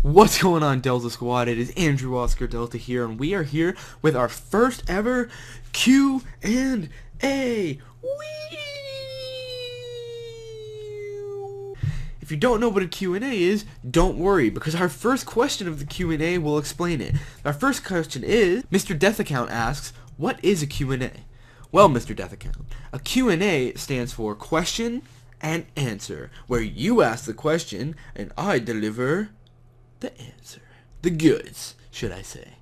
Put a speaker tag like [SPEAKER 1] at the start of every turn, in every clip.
[SPEAKER 1] What's going on, Delta Squad? It is AndrewOscarDelta here, and we are here with our first ever Q&A. If you don't know what a Q&A is, don't worry, because our first question of the Q&A will explain it. Our first question is, Mr. Death Account asks, what is a Q&A? Well, Mr. Death Account, a Q&A stands for question and answer, where you ask the question and I deliver the answer. The goods, should I say.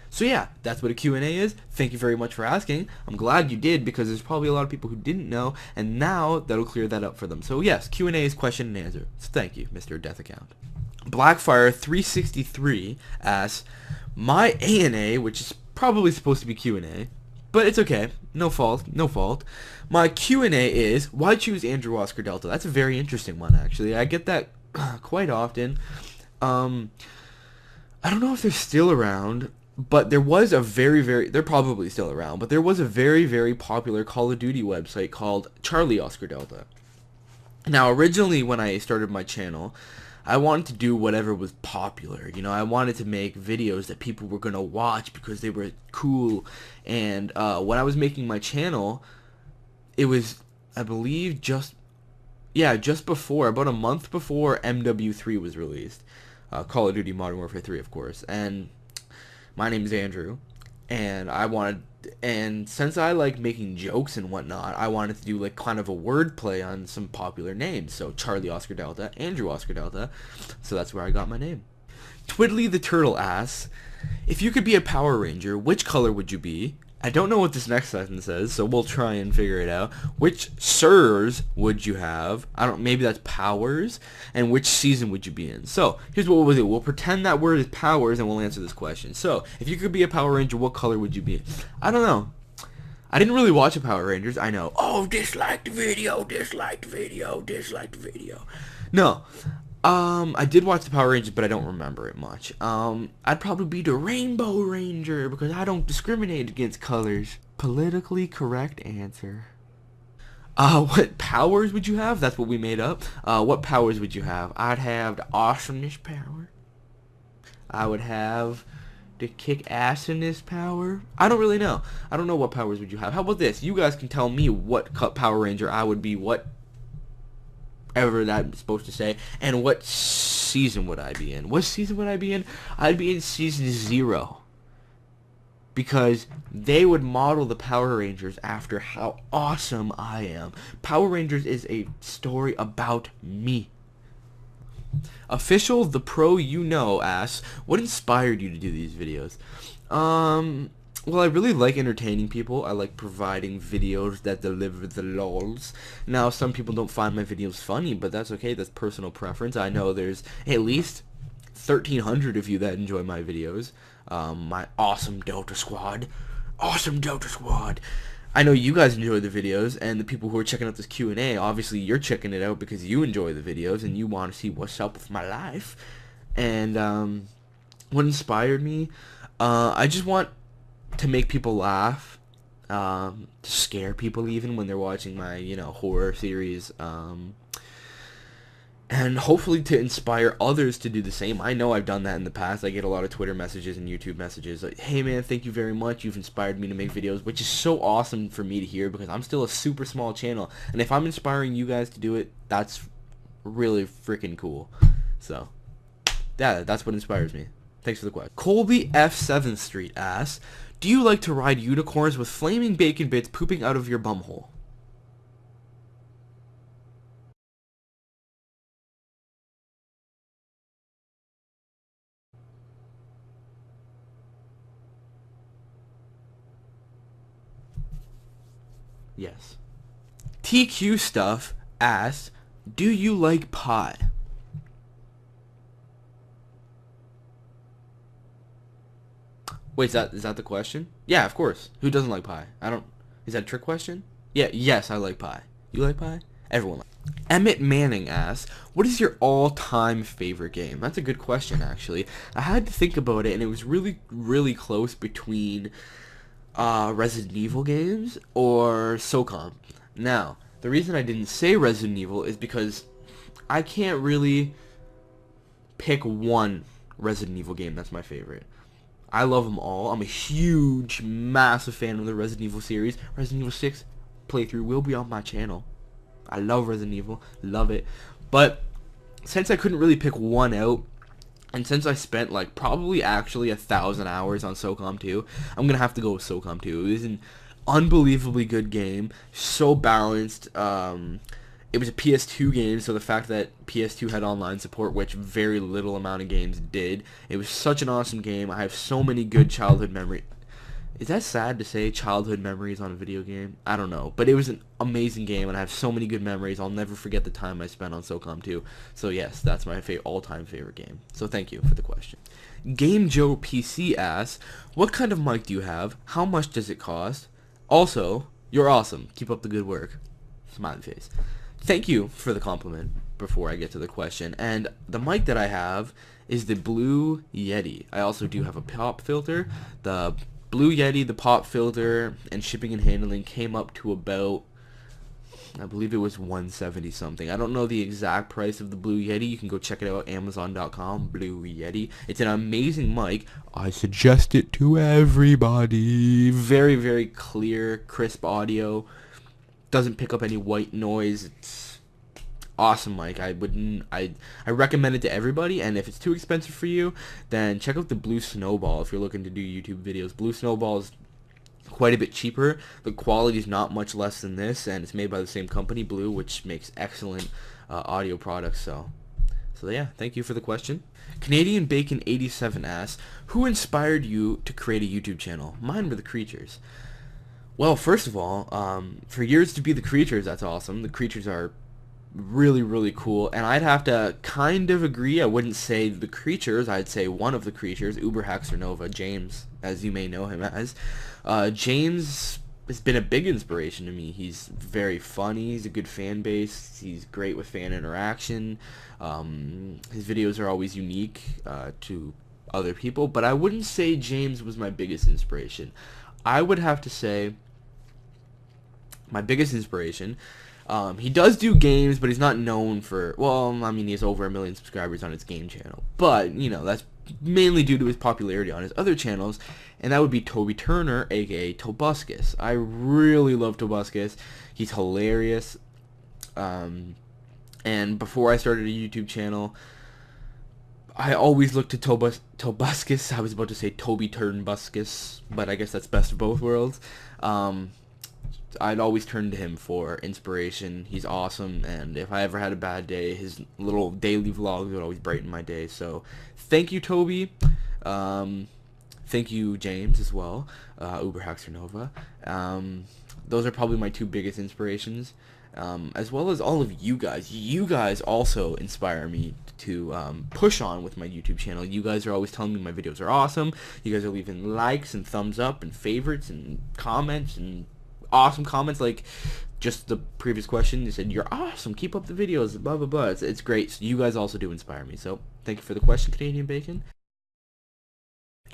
[SPEAKER 1] So yeah, that's what a Q&A is. Thank you very much for asking. I'm glad you did, because there's probably a lot of people who didn't know, and now that'll clear that up for them. So yes, Q&A is question and answer. So thank you, Mr. Death Account. Blackfire363 asks, my ANA, which is probably supposed to be Q&A, but it's okay. No fault. No fault. My Q&A is, why choose AndrewOscarDelta? That's a very interesting one, actually. I get that quite often. I don't know if they're still around, but there was a they're probably still around, but there was a very popular Call of Duty website called AndrewOscarDelta. Now, originally when I started my channel, I wanted to do whatever was popular. You know, I wanted to make videos that people were going to watch because they were cool. And when I was making my channel, it was, I believe, just before, about a month before MW3 was released. Call of Duty Modern Warfare 3, of course. And my name is Andrew, and since I like making jokes and whatnot, I wanted to do like kind of a wordplay on some popular names. So Charlie Oscar Delta, Andrew Oscar Delta. So that's where I got my name. Twiddly the Turtle asks, if you could be a Power Ranger, which color would you be? I don't know what this next sentence says, so we'll try and figure it out. Which SIRRs would you have? Maybe that's powers. And which season would you be in? So, here's what we'll do. We'll pretend that word is powers and we'll answer this question. So, if you could be a Power Ranger, what color would you be? I don't know. I didn't really watch the Power Rangers. I know. Oh, disliked video, disliked video, disliked video. No. I did watch the Power Rangers, but I don't remember it much. I'd probably be the Rainbow Ranger, because I don't discriminate against colors. Politically correct answer. What powers would you have? That's what we made up. What powers would you have? I'd have the awesomeness power. I would have the kick-assiness power. I don't really know. I don't know what powers would you have. How about this? You guys can tell me what Power Ranger I would be, whatever that's supposed to say, and what season would I be in? What season would I be in? I'd be in season 0, because they would model the Power Rangers after how awesome I am. Power Rangers is a story about me. Official the Pro You Know asks, what inspired you to do these videos? Well, I really like entertaining people. I like providing videos that deliver the lols. Now, some people don't find my videos funny, but that's okay. That's personal preference. I know there's at least 1,300 of you that enjoy my videos. My awesome Delta Squad. Awesome Delta Squad. I know you guys enjoy the videos, and the people who are checking out this Q&A, obviously you're checking it out because you enjoy the videos and you want to see what's up with my life. And what inspired me? I just want to make people laugh, to scare people even when they're watching my, horror series, and hopefully to inspire others to do the same. I know I've done that in the past. I get a lot of Twitter messages and YouTube messages like, hey man, thank you very much, you've inspired me to make videos, which is so awesome for me to hear, because I'm still a super small channel, and if I'm inspiring you guys to do it, that's really freaking cool. So yeah, that's what inspires me. Thanks for the question. Colby F. 7th Street asks, do you like to ride unicorns with flaming bacon bits pooping out of your bumhole? Yes. TQ Stuff asks, do you like pie? Wait, is that the question? Yeah, of course. Who doesn't like pie? Is that a trick question? Yeah, yes, I like pie. You like pie? Everyone likes. Emmett Manning asks, what is your all-time favorite game? That's a good question, actually. I had to think about it, and it was really close between Resident Evil games or SOCOM. Now, the reason I didn't say Resident Evil is because I can't really pick one Resident Evil game that's my favorite. I love them all. I'm a huge, massive fan of the Resident Evil series. Resident Evil 6 playthrough will be on my channel. I love Resident Evil. Love it. But since I couldn't really pick one out, and since I spent like probably actually 1,000 hours on SOCOM 2, I'm gonna have to go with SOCOM 2. It was an unbelievably good game, so balanced. It was a PS2 game, so the fact that PS2 had online support, which very little amount of games did, it was such an awesome game. I have so many good childhood memories. Is that sad to say, childhood memories on a video game? I don't know. But it was an amazing game, and I have so many good memories. I'll never forget the time I spent on SOCOM 2. So yes, that's my all-time favorite game. So thank you for the question. Game Joe PC asks, what kind of mic do you have? How much does it cost? Also, you're awesome. Keep up the good work. Smiley face. Thank you for the compliment before I get to the question. And the mic that I have is the Blue Yeti. I also do have a pop filter. The Blue Yeti, the pop filter, and shipping and handling came up to about, I believe it was $170 something. I don't know the exact price of the Blue Yeti. You can go check it out, Amazon.com, Blue Yeti. It's an amazing mic. I suggest it to everybody. Very, very clear, crisp audio. Doesn't pick up any white noise. It's awesome mic. I recommend it to everybody, and if it's too expensive for you, then check out the Blue Snowball if you're looking to do YouTube videos. Blue Snowball is quite a bit cheaper. The quality is not much less than this, and it's made by the same company, Blue, which makes excellent audio products. So yeah, thank you for the question. Canadian Bacon 87 asks, who inspired you to create a YouTube channel? Mine were the creatures. Well, first of all, for yours to be the creatures, that's awesome. The creatures are really, really cool, and I'd have to kind of agree. I wouldn't say the creatures. I'd say one of the creatures, Uberhaxernova, James, as you may know him as. James has been a big inspiration to me. He's very funny. He's a good fan base. He's great with fan interaction. His videos are always unique to other people, but I wouldn't say James was my biggest inspiration. I would have to say my biggest inspiration, he does do games, but he's not known for, well, I mean, he has over 1 million subscribers on his game channel, but, you know, that's mainly due to his popularity on his other channels, and that would be Toby Turner, aka Tobuscus. I really love Tobuscus. He's hilarious, and before I started a YouTube channel, I always looked to Tobuscus. I was about to say Toby Turnbuscus, but I guess that's best of both worlds. I'd always turn to him for inspiration. He's awesome, and if I ever had a bad day, his little daily vlogs would always brighten my day. So thank you, Toby. Thank you, James, as well. Uberhaxernova. Those are probably my two biggest inspirations, as well as all of you guys. You guys also inspire me to push on with my YouTube channel. You guys are always telling me my videos are awesome. You guys are leaving likes and thumbs up and favorites and comments and awesome comments, like just the previous question. You said, you're awesome, keep up the videos, blah blah blah. It's great. So you guys also do inspire me. So thank you for the question, Canadian Bacon.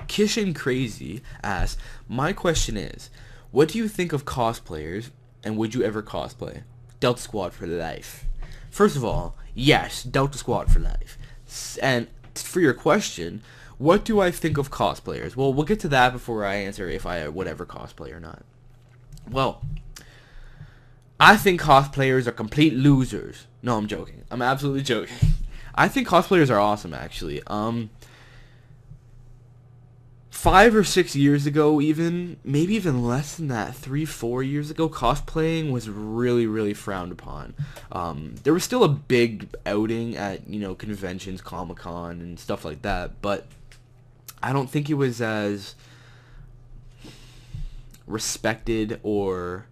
[SPEAKER 1] Kishin Crazy asks, my question is, what do you think of cosplayers, and would you ever cosplay? Delta Squad for life. First of all, yes, Delta Squad for life. And for your question, what do I think of cosplayers? Well, we'll get to that before I answer if I would ever cosplay or not. Well, I think cosplayers are complete losers. No, I'm joking. I'm absolutely joking. I think cosplayers are awesome, actually. 5 or 6 years ago, even, maybe even less than that, 3-4 years ago, cosplaying was really, really frowned upon. There was still a big outing at, you know, conventions, Comic-Con, and stuff like that, but I don't think it was as respected or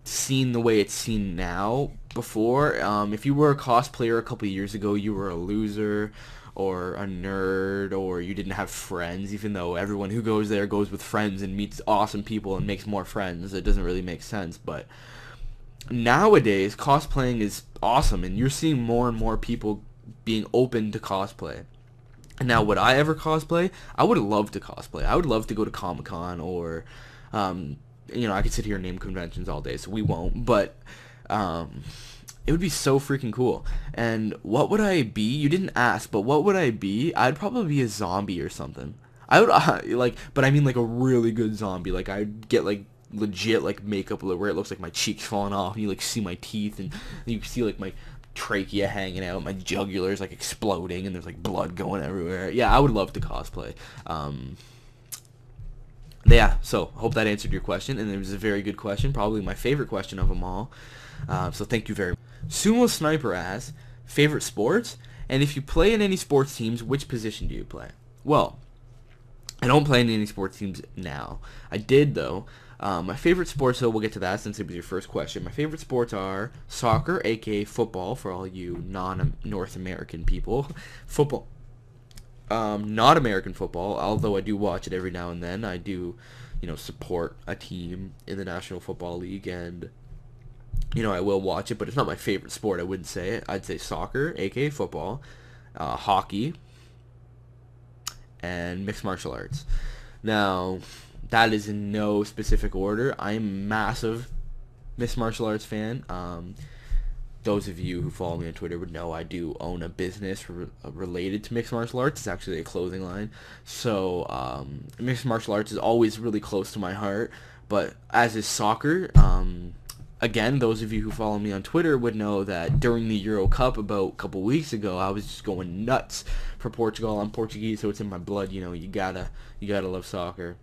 [SPEAKER 1] seen the way it's seen now before. If you were a cosplayer a couple years ago, you were a loser or a nerd, or you didn't have friends, even though everyone who goes there goes with friends and meets awesome people and makes more friends. It doesn't really make sense, but nowadays cosplaying is awesome, and you're seeing more and more people being open to cosplay. Now, would I ever cosplay? I would love to cosplay. I would love to go to Comic-Con, or, you know, I could sit here and name conventions all day, so we won't, but, It would be so freaking cool. And what would I be? You didn't ask, but what would I be? I'd probably be a zombie or something. I would like, but I mean like a really good zombie. Like I'd get like legit like makeup where it looks like my cheeks falling off, and you like see my teeth, and you see like my trachea hanging out, my jugular is like exploding, and there's like blood going everywhere. Yeah, I would love to cosplay. Yeah, so hope that answered your question, and it was a very good question, probably my favorite question of them all. So thank you very much. Sumo Sniper asks, favorite sports? And if you play in any sports teams, which position do you play? Well, I don't play in any sports teams now. I did, though. My favorite sports, though, we'll get to that since it was your first question. My favorite sports are soccer, aka football, for all you non-North American people. Football. Not American football, although I do watch it every now and then. I do, support a team in the National Football League, and I will watch it, but it's not my favorite sport. I wouldn't say it. I'd say soccer, aka football, hockey, and mixed martial arts. Now, that is in no specific order. I'm a massive mixed martial arts fan. Those of you who follow me on Twitter would know I do own a business related to mixed martial arts. It's actually a clothing line. So mixed martial arts is always really close to my heart. But as is soccer, again, those of you who follow me on Twitter would know that during the Euro Cup about a couple weeks ago, I was just going nuts for Portugal. I'm Portuguese, so it's in my blood. You gotta love soccer.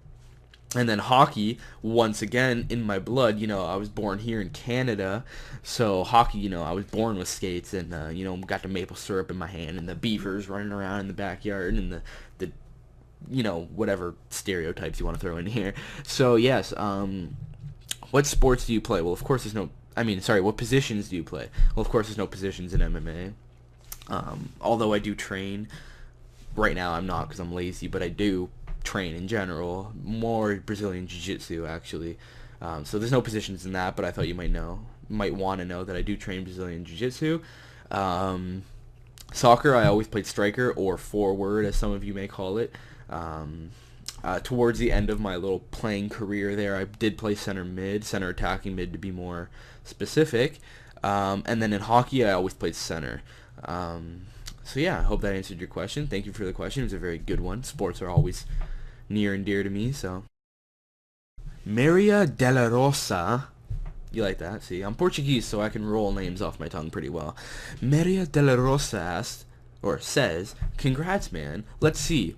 [SPEAKER 1] And then hockey, once again, in my blood. I was born here in Canada, so hockey, I was born with skates, and, got the maple syrup in my hand, and the beavers running around in the backyard, and the whatever stereotypes you want to throw in here. So, yes, what sports do you play? Well, of course there's no, what positions do you play? Well, of course there's no positions in MMA. Although I do train. Right now I'm not because I'm lazy, but I do train in general, more Brazilian Jiu-Jitsu actually. So there's no positions in that, but I thought you might want to know that I do train Brazilian Jiu-Jitsu. Soccer, I always played striker or forward, as some of you may call it. Towards the end of my little playing career there, I did play center attacking mid to be more specific. And then in hockey, I always played center. So yeah, I hope that answered your question. Thank you for the question. It was a very good one. Sports are always near and dear to me, so. Maria Della Rosa. You like that? See, I'm Portuguese, so I can roll names off my tongue pretty well. Maria Della Rosa asked, or says, congrats, man. Let's see, ...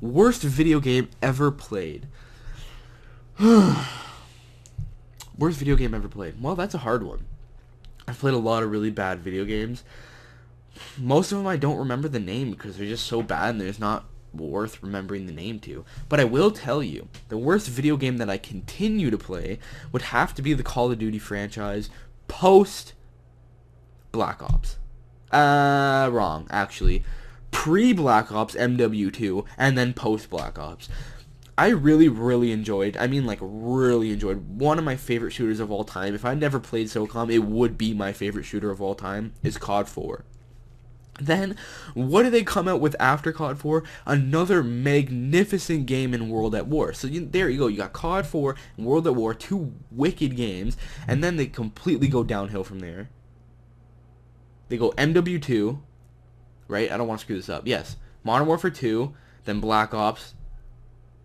[SPEAKER 1] Worst video game ever played. Worst video game ever played. Well, that's a hard one. I've played a lot of really bad video games. Most of them I don't remember the name because they're just so bad and there's not worth remembering the name to. But I will tell you, the worst video game that I continue to play would have to be the Call of Duty franchise post Black Ops. Wrong, actually. Pre-Black Ops MW2 and then post-Black Ops. I really enjoyed, really enjoyed, one of my favorite shooters of all time. If I never played SOCOM, it would be my favorite shooter of all time, is COD 4. Then, what did they come out with after COD 4? Another magnificent game in World at War. So there you go, you got COD 4 and World at War, two wicked games, and then they completely go downhill from there. They go MW2, right? I don't want to screw this up. Yes, Modern Warfare 2, then Black Ops,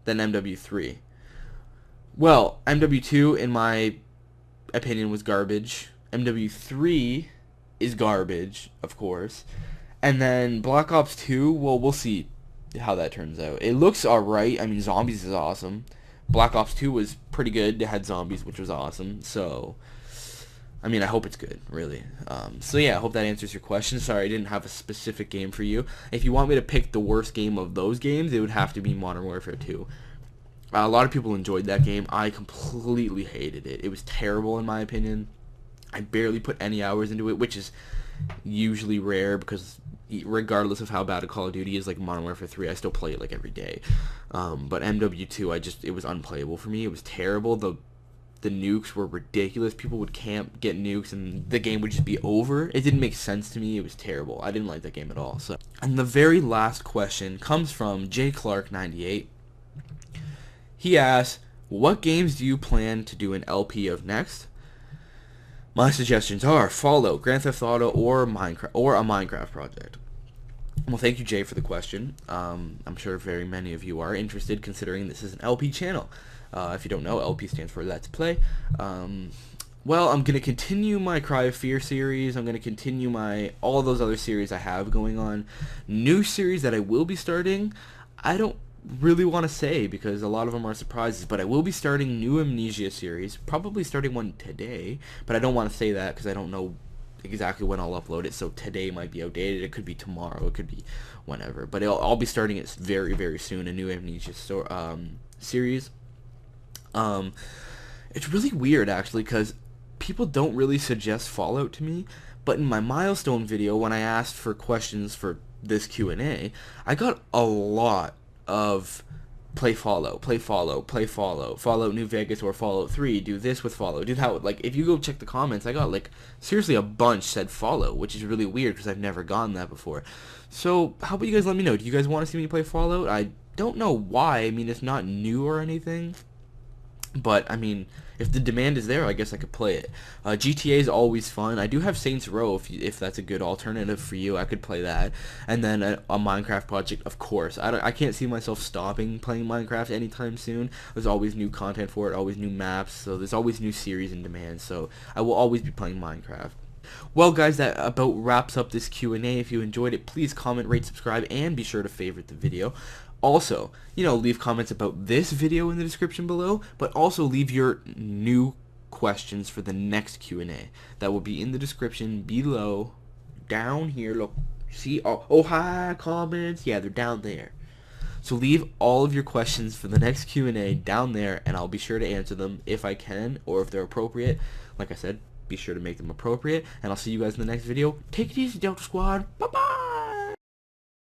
[SPEAKER 1] then MW3. Well, MW2, in my opinion, was garbage. MW3 is garbage, of course. And then Black Ops 2, well, we'll see how that turns out. It looks alright. Zombies is awesome. Black Ops 2 was pretty good. It had zombies, which was awesome. So, I hope it's good, really. So yeah, I hope that answers your question. Sorry, I didn't have a specific game for you. If you want me to pick the worst game of those games, it would have to be Modern Warfare 2. A lot of people enjoyed that game. I completely hated it. It was terrible, in my opinion. I barely put any hours into it, which is usually rare because regardless of how bad a Call of Duty is, like Modern Warfare 3, I still play it like every day. But MW2, it was unplayable for me. It was terrible. The nukes were ridiculous. People would camp, get nukes, and the game would just be over. It didn't make sense to me. It was terrible. I didn't like that game at all. So, and the very last question comes from J Clark 98. He asks, what games do you plan to do an LP of next? My suggestions are Fallout, Grand Theft Auto, or Minecraft, or a Minecraft project. Well, thank you, Jay, for the question. I'm sure very many of you are interested, considering this is an LP channel. If you don't know, LP stands for Let's Play. Well, I'm going to continue my Cry of Fear series. I'm going to continue all those other series I have going on. New series that I will be starting, I don't really want to say because a lot of them are surprises, but I will be starting new Amnesia series, probably starting one today, but I don't want to say that because I don't know exactly when I'll upload it, so today might be outdated, it could be tomorrow, it could be whenever, but I'll be starting it very, very soon, a new Amnesia series. It's really weird, actually, because people don't really suggest Fallout to me, but in my milestone video, when I asked for questions for this Q&A, I got a lot of play Fallout, Fallout New Vegas or Fallout 3, do this with Fallout, do that. Like, if you go check the comments, I got, like, seriously a bunch said Fallout, which is really weird because I've never gotten that before. So, how about you guys let me know? Do you guys want to see me play Fallout? I don't know why. I mean, it's not new or anything. But, I mean, if the demand is there, I guess I could play it. GTA is always fun. I do have Saints Row, if that's a good alternative for you. I could play that. And then a Minecraft project, of course. I can't see myself stopping playing Minecraft anytime soon. There's always new content for it, always new maps, so there's always new series in demand. So I will always be playing Minecraft. Well, guys, that about wraps up this Q&A. If you enjoyed it, please comment, rate, subscribe, and be sure to favorite the video. Also, leave comments about this video in the description below, but also leave your new questions for the next Q&A. That will be in the description below, down here. Look, see? Oh, hi, comments. Yeah, they're down there. So leave all of your questions for the next Q&A down there, and I'll be sure to answer them if I can, or if they're appropriate. Like I said, be sure to make them appropriate, and I'll see you guys in the next video. Take it easy, Delta Squad. Bye-bye.